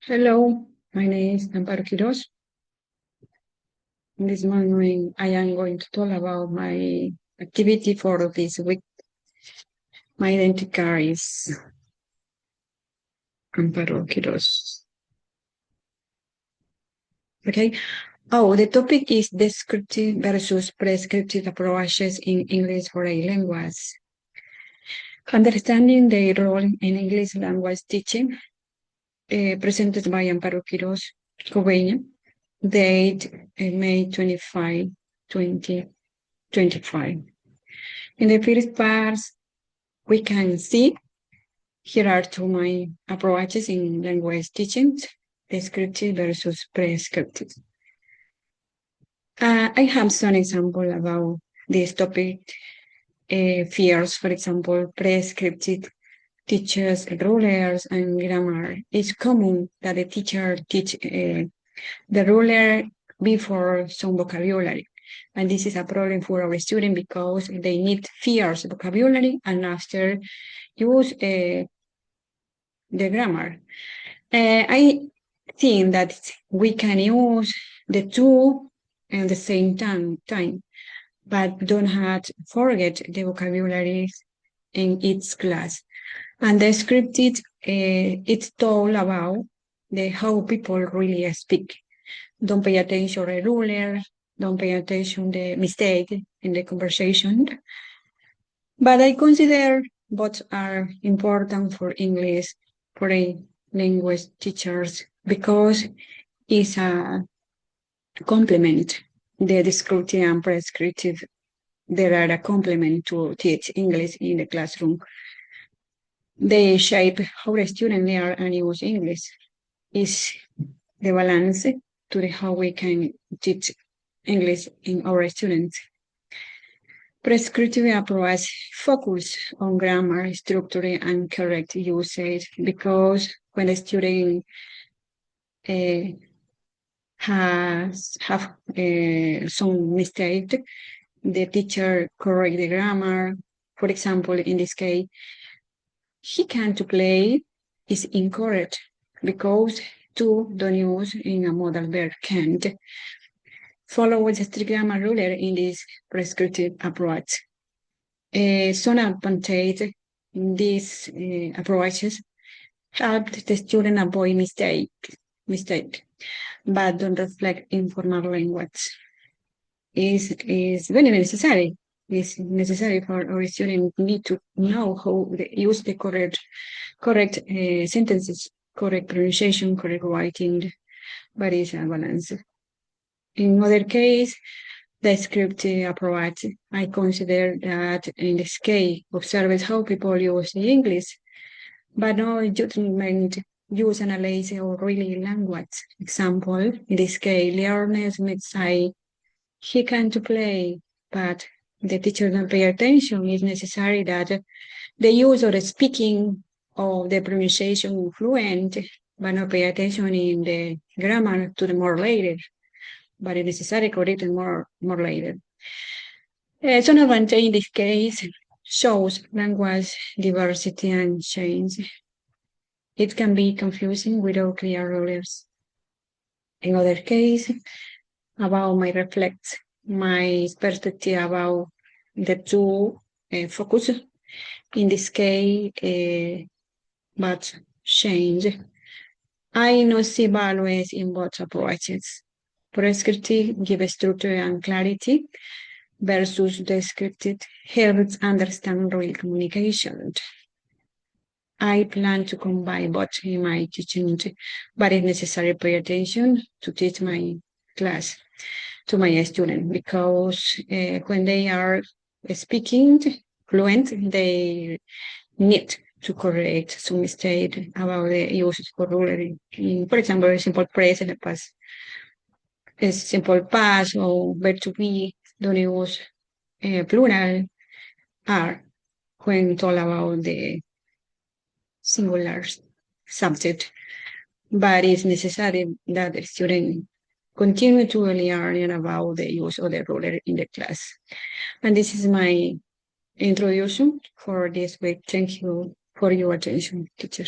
Hello, my name is Amparo Quiroz. This morning, I am going to talk about my activity for this week. My identity card is Amparo Quiroz. Okay. Oh, the topic is descriptive versus prescriptive approaches in English for a language. Understanding the role in English language teaching, presented by Amparo Quiroz Coveña, date May 25, 2025. In the first part, we can see here are two main approaches in language teaching, descriptive versus prescriptive. I have some example about this topic. Fears, for example, prescriptive teaches rulers and grammar. It's common that the teacher teach the ruler before some vocabulary. And this is a problem for our students because they need fierce vocabulary and after use the grammar. I think that we can use the two at the same time, but don't have to forget the vocabularies in each class. And the scripted, it's all about the how people really speak. Don't pay attention to the ruler, don't pay attention to the mistake in the conversation. But I consider both are important for English, for a language teachers, because it's a complement. The descriptive and prescriptive, they are a complement to teach English in the classroom. They shape how the student learn and use English. Is the balance to the how we can teach English in our students. Prescriptive approach focus on grammar, structure, and correct usage because when a student have some mistake, the teacher correct the grammar. For example, in this case, he can't play is incorrect because to don't use in a modal verb can't. Follow with the strict grammar ruler in this prescriptive approach. Some advantage in these approaches help the student avoid mistake, but don't reflect informal language. Is very necessary. It's necessary for our student need to know how to use the correct sentences, correct pronunciation, correct writing, but it's a balance. In other case, the descriptive approach, I consider that in this case, observes how people use the English, but no judgment, use analysis or really language. Example, in this case, learners may say, he can to play, but the teacher don't pay attention. It's necessary that the use of the speaking or the pronunciation fluent, but not pay attention in the grammar to the more later. But it is necessary to correct it more later. Some advantage in this case shows language diversity and change. It can be confusing without clear rules. In other case, about my reflect, my perspective about the two focus. In this case, but change. I no see values in both approaches. Prescriptive gives structure and clarity versus descriptive helps understand real communication. I plan to combine both in my teaching, but it's necessary to pay attention to teach my class to my students because when they are speaking fluent, they need to correct some mistake about the use of ruler. For example, simple present past, simple past or verb to be don't use plural are when told about the singular subject. But it's necessary that the student continue to learn about the use of the ruler in the class. And this is my introduction for this week. Thank you for your attention, teacher.